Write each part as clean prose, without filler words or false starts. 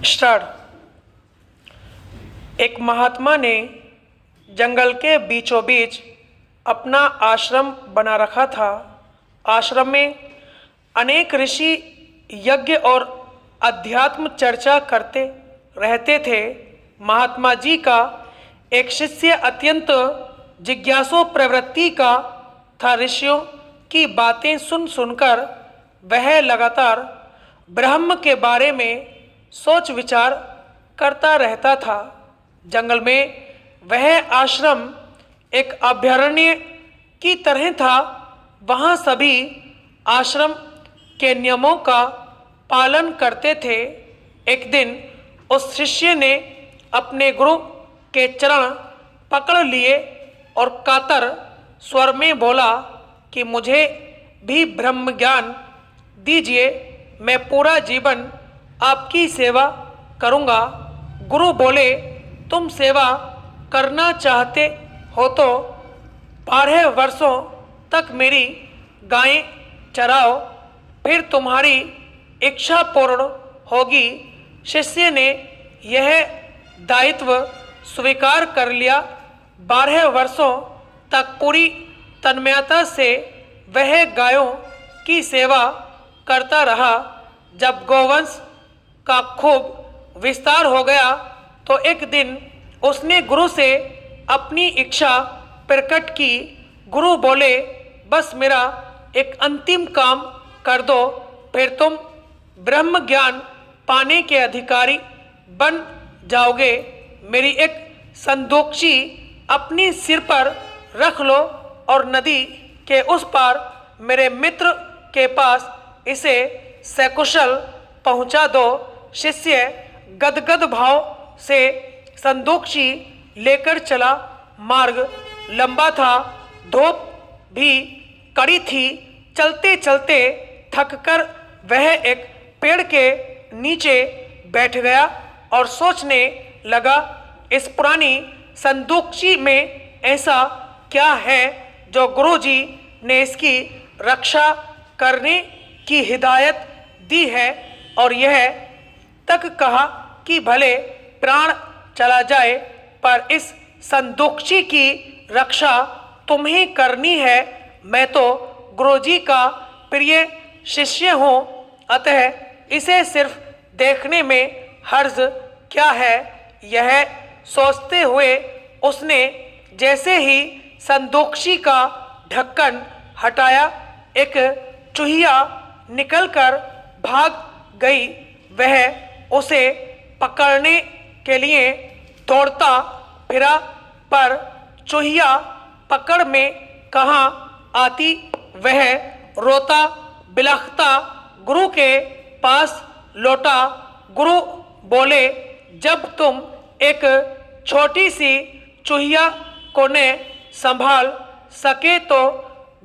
Start. एक महात्मा ने जंगल के बीचों बीच अपना आश्रम बना रखा था। आश्रम में अनेक ऋषि यज्ञ और अध्यात्म चर्चा करते रहते थे। महात्मा जी का एक शिष्य अत्यंत जिज्ञासु प्रवृत्ति का था। ऋषियों की बातें सुन सुनकर वह लगातार ब्रह्म के बारे में सोच विचार करता रहता था। जंगल में वह आश्रम एक अभयारण्य की तरह था। वहाँ सभी आश्रम के नियमों का पालन करते थे। एक दिन उस शिष्य ने अपने गुरु के चरण पकड़ लिए और कातर स्वर में बोला कि मुझे भी ब्रह्म ज्ञान दीजिए, मैं पूरा जीवन आपकी सेवा करूँगा। गुरु बोले, तुम सेवा करना चाहते हो तो 12 वर्षों तक मेरी गायें चराओ, फिर तुम्हारी इच्छा पूर्ण होगी। शिष्य ने यह दायित्व स्वीकार कर लिया। 12 वर्षों तक पूरी तन्मयता से वह गायों की सेवा करता रहा। जब गोवंश का खूब विस्तार हो गया तो एक दिन उसने गुरु से अपनी इच्छा प्रकट की। गुरु बोले, बस मेरा एक अंतिम काम कर दो, फिर तुम ब्रह्म ज्ञान पाने के अधिकारी बन जाओगे। मेरी एक संदूकची अपने सिर पर रख लो और नदी के उस पार मेरे मित्र के पास इसे सकुशल पहुंचा दो। शिष्य गदगद भाव से संदूकची लेकर चला। मार्ग लंबा था, धूप भी कड़ी थी। चलते चलते थककर वह एक पेड़ के नीचे बैठ गया और सोचने लगा, इस पुरानी संदूकची में ऐसा क्या है जो गुरुजी ने इसकी रक्षा करने की हिदायत दी है, और यह तक कहा कि भले प्राण चला जाए पर इस संदूकची की रक्षा तुम्हें करनी है। मैं तो गुरुजी का प्रिय शिष्य हूँ, अतः इसे सिर्फ देखने में हर्ज क्या है। यह सोचते हुए उसने जैसे ही संदूकची का ढक्कन हटाया, एक चूहिया निकलकर भाग गई। वह उसे पकड़ने के लिए दौड़ता फिरा पर चूहिया पकड़ में कहाँ आती। वह रोता बिलखता गुरु के पास लौटा। गुरु बोले, जब तुम एक छोटी सी चूहिया को न संभाल सके तो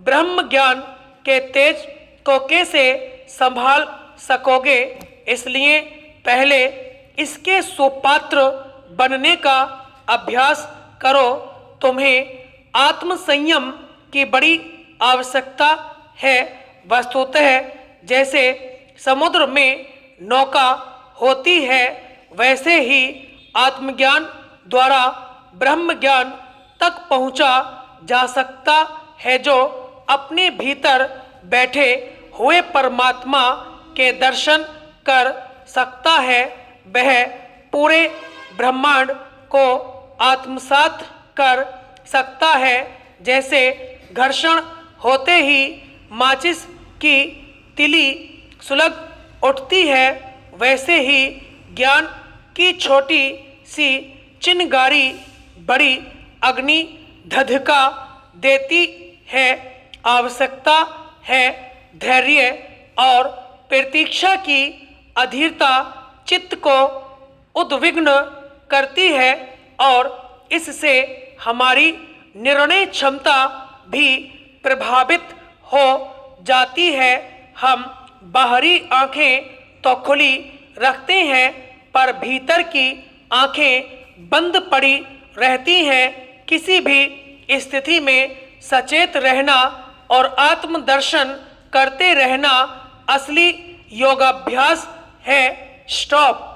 ब्रह्म ज्ञान के तेज को कैसे संभाल सकोगे। इसलिए पहले इसके सुपात्र बनने का अभ्यास करो। तुम्हें आत्म संयम की बड़ी आवश्यकता है। वस्तुतः जैसे समुद्र में नौका होती है, वैसे ही आत्मज्ञान द्वारा ब्रह्म ज्ञान तक पहुंचा जा सकता है। जो अपने भीतर बैठे हुए परमात्मा के दर्शन कर सकता है, वह पूरे ब्रह्मांड को आत्मसात कर सकता है। जैसे घर्षण होते ही माचिस की तिली सुलग उठती है, वैसे ही ज्ञान की छोटी सी चिंगारी बड़ी अग्नि धधका देती है। आवश्यकता है धैर्य और प्रतीक्षा की। अधीरता चित्त को उद्विग्न करती है और इससे हमारी निर्णय क्षमता भी प्रभावित हो जाती है। हम बाहरी आंखें तो खुली रखते हैं पर भीतर की आंखें बंद पड़ी रहती हैं। किसी भी स्थिति में सचेत रहना और आत्मदर्शन करते रहना असली योगाभ्यास है स्टॉप।